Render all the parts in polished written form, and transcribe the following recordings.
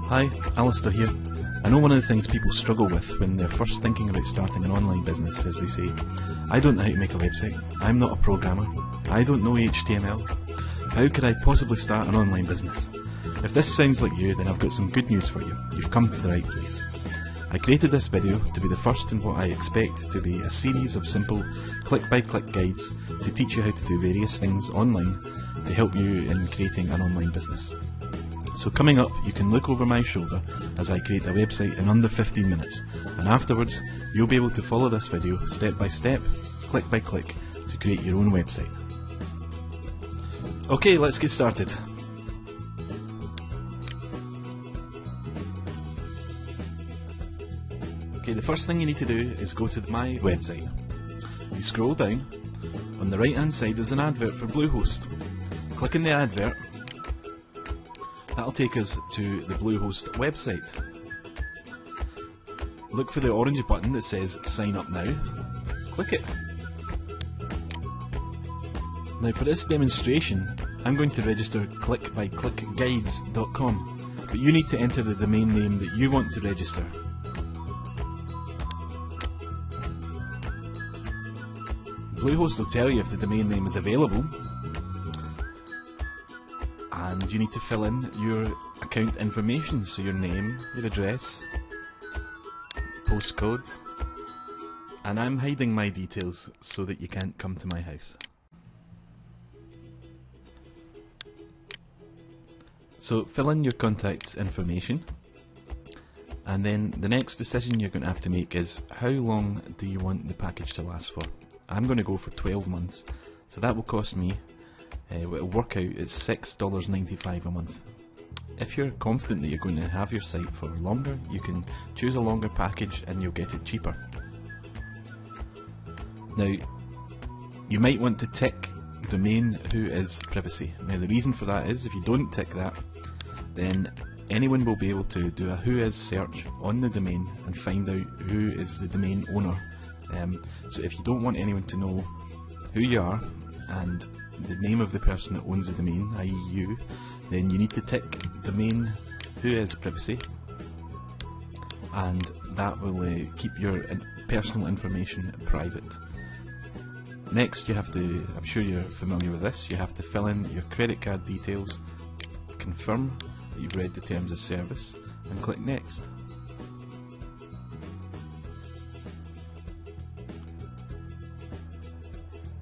Hi, Alistair here. I know one of the things people struggle with when they're first thinking about starting an online business is they say, I don't know how to make a website, I'm not a programmer, I don't know HTML, how could I possibly start an online business? If this sounds like you, then I've got some good news for you. You've come to the right place. I created this video to be the first in what I expect to be a series of simple click-by-click guides to teach you how to do various things online to help you in creating an online business. So coming up, you can look over my shoulder as I create a website in under 15 minutes, and afterwards you'll be able to follow this video step by step, click by click, to create your own website. Okay, let's get started. Okay, the first thing you need to do is go to my website. You scroll down, on the right hand side is an advert for Bluehost. Click on the advert. That'll take us to the Bluehost website. Look for the orange button that says Sign Up Now. Click it. Now for this demonstration, I'm going to register clickbyclickguides.com, but you need to enter the domain name that you want to register. Bluehost will tell you if the domain name is available, and you need to fill in your account information, so your name, your address, postcode, and I'm hiding my details so that you can't come to my house. So fill in your contact information, and then the next decision you're going to have to make is how long do you want the package to last for. I'm going to go for 12 months, so that will cost me it'll work out at $6.95 a month. If you're confident that you're going to have your site for longer, you can choose a longer package and you'll get it cheaper. Now, you might want to tick domain who is privacy. Now the reason for that is if you don't tick that, then anyone will be able to do a who is search on the domain and find out who is the domain owner. So if you don't want anyone to know who you are and the name of the person that owns the domain, i.e. you, then you need to tick domain who is privacy, and that will keep your personal information private. Next you have to, I'm sure you're familiar with this, you have to fill in your credit card details, confirm that you've read the terms of service, and click next.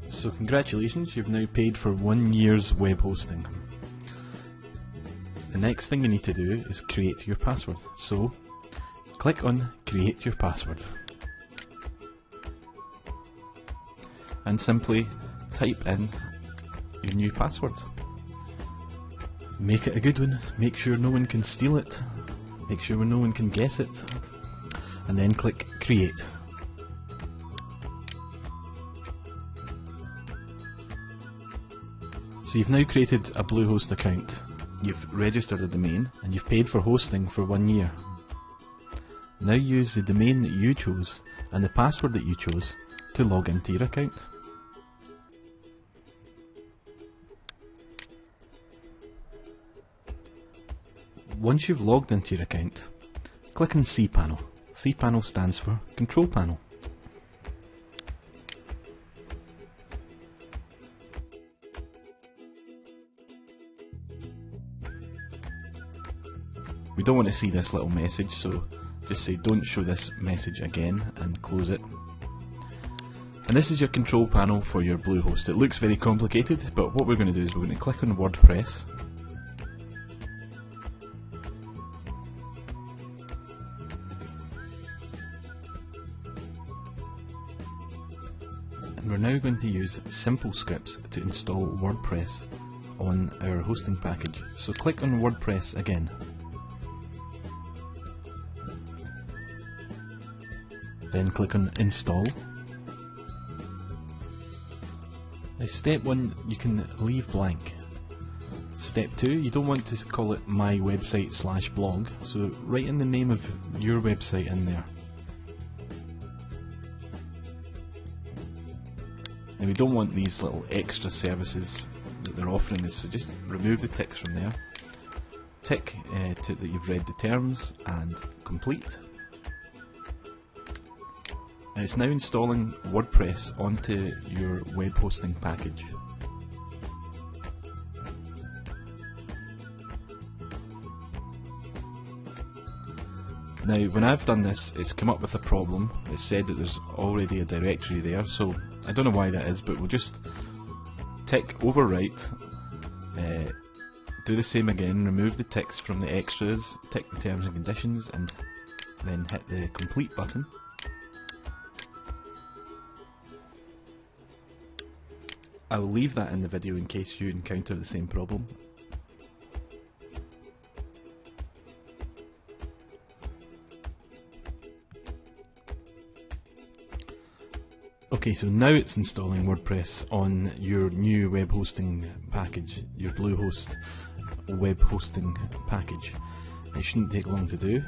So congratulations, you've now paid for 1 year's web hosting. The next thing you need to do is create your password. So click on Create Your Password and simply type in your new password. Make it a good one, make sure no one can steal it, make sure no one can guess it, and then click Create. So you've now created a Bluehost account, you've registered a domain, and you've paid for hosting for 1 year. Now use the domain that you chose and the password that you chose to log into your account. Once you've logged into your account, click on cPanel. cPanel stands for Control Panel. We don't want to see this little message, so just say don't show this message again and close it. And this is your control panel for your Bluehost. It looks very complicated, but what we're going to do is we're going to click on WordPress. And we're now going to use simple scripts to install WordPress on our hosting package. So click on WordPress again. Then click on Install. Now step 1 you can leave blank. Step 2, you don't want to call it my website / blog, so write in the name of your website in there. Now we don't want these little extra services that they're offering us, so just remove the ticks from there. Tick that you've read the terms and complete. And it's now installing WordPress onto your web hosting package. Now when I've done this, it's come up with a problem. It said that there's already a directory there, so I don't know why that is, but we'll just tick overwrite, do the same again, remove the ticks from the extras, tick the terms and conditions, and then hit the complete button. I'll leave that in the video in case you encounter the same problem. Okay, so now it's installing WordPress on your new web hosting package, your Bluehost web hosting package. It shouldn't take long to do.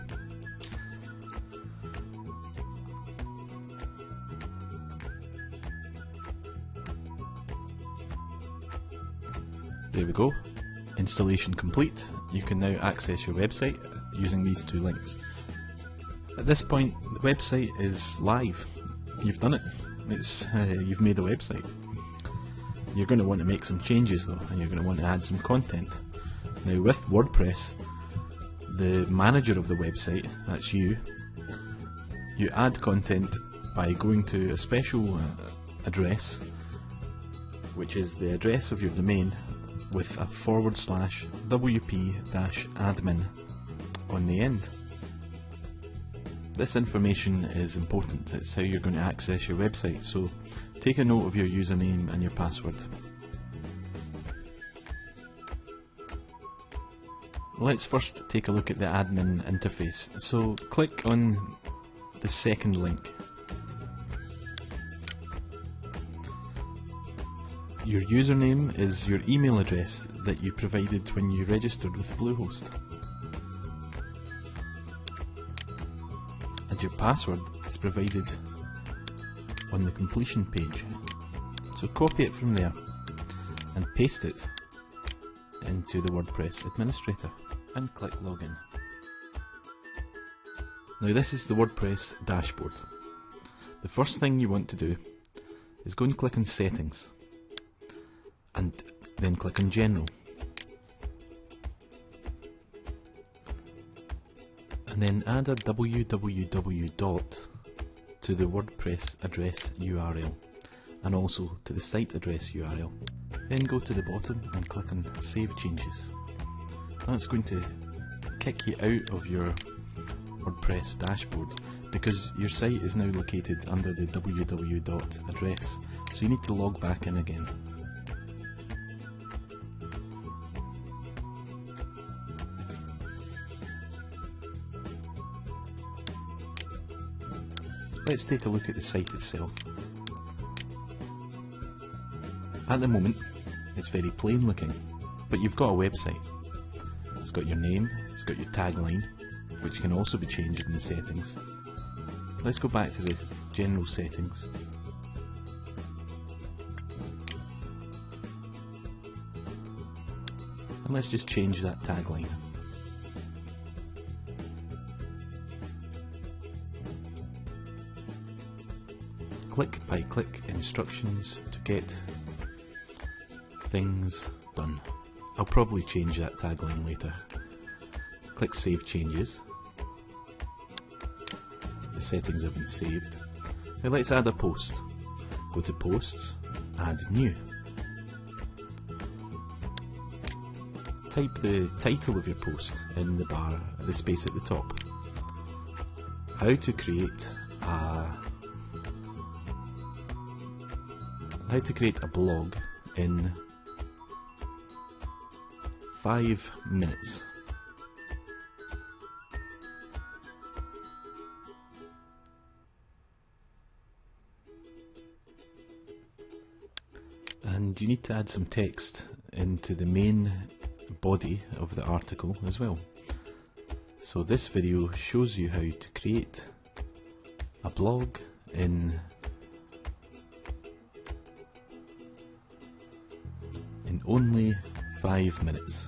There we go, installation complete. You can now access your website using these 2 links. At this point, the website is live. You've done it. You've made a website. You're going to want to make some changes though, and you're going to want to add some content. Now with WordPress, the manager of the website, that's you add content by going to a special address, which is the address of your domain with a /wp-admin on the end. This information is important. It's how you're going to access your website, so take a note of your username and your password. Let's first take a look at the admin interface. So click on the second link. Your username is your email address that you provided when you registered with Bluehost. And your password is provided on the completion page. So copy it from there and paste it into the WordPress administrator and click login. Now this is the WordPress dashboard. The first thing you want to do is go and click on settings and then click on general. And then add a www dot to the WordPress address URL and also to the site address URL. Then go to the bottom and click on Save Changes. That's going to kick you out of your WordPress dashboard because your site is now located under the www dot address, so you need to log back in again. Let's take a look at the site itself. At the moment, it's very plain looking, but you've got a website. It's got your name, it's got your tagline, which can also be changed in the settings. Let's go back to the general settings. And let's just change that tagline. Click by click instructions to get things done. I'll probably change that tagline later. Click Save Changes. The settings have been saved. Now let's add a post. Go to Posts, Add New. Type the title of your post in the bar, the space at the top. How to create a blog in 5 minutes. and you need to add some text into the main body of the article as well. So this video shows you how to create a blog in only 5 minutes.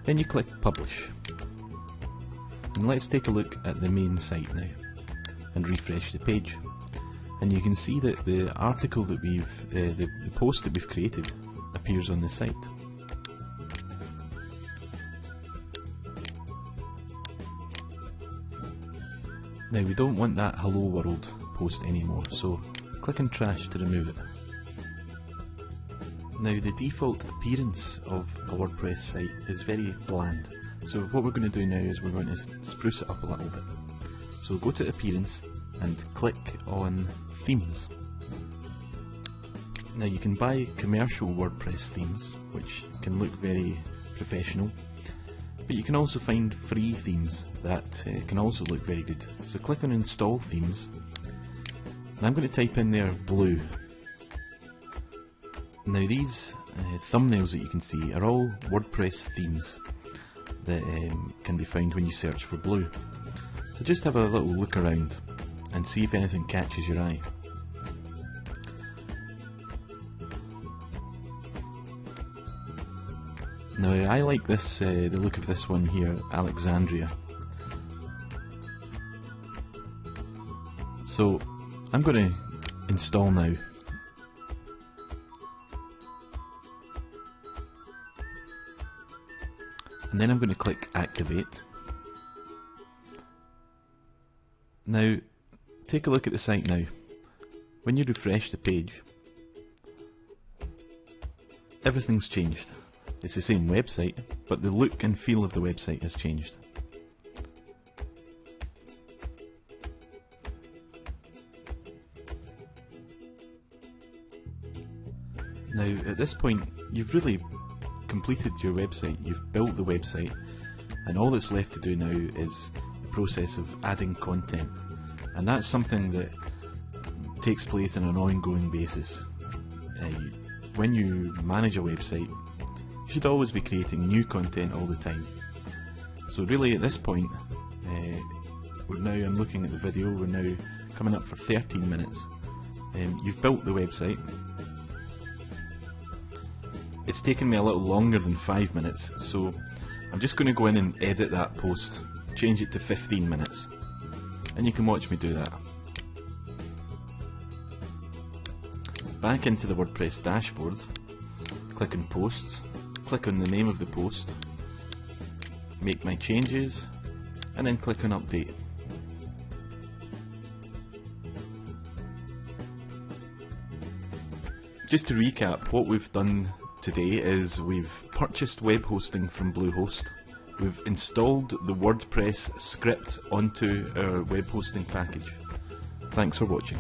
Then you click publish, and let's take a look at the main site now and refresh the page, and you can see that the article that the post that we've created appears on the site. Now we don't want that hello world post anymore, so click on trash to remove it. Now the default appearance of a WordPress site is very bland, so what we're going to do now is we're going to spruce it up a little bit. So go to appearance and click on themes. Now you can buy commercial WordPress themes which can look very professional, but you can also find free themes that can also look very good. So click on install themes, and I'm going to type in there blue. Now these thumbnails that you can see are all WordPress themes that can be found when you search for blue. So just have a little look around and see if anything catches your eye. Now I like this, the look of this one here, Alexandria. So I'm going to install now. And then I'm going to click activate. Now take a look at the site now. When you refresh the page, everything's changed. It's the same website, but the look and feel of the website has changed. Now at this point you've really completed your website, you've built the website, and all that's left to do now is the process of adding content, and that's something that takes place on an ongoing basis. When you manage a website, you should always be creating new content all the time. So really at this point, I'm looking at the video, we're now coming up for 13 minutes. You've built the website. It's taken me a little longer than 5 minutes, so I'm just going to go in and edit that post, change it to 15 minutes, and you can watch me do that. Back into the WordPress dashboard, click on posts, click on the name of the post, make my changes, and then click on update. Just to recap, what we've done today is we've purchased web hosting from Bluehost, we've installed the WordPress script onto our web hosting package. Thanks for watching.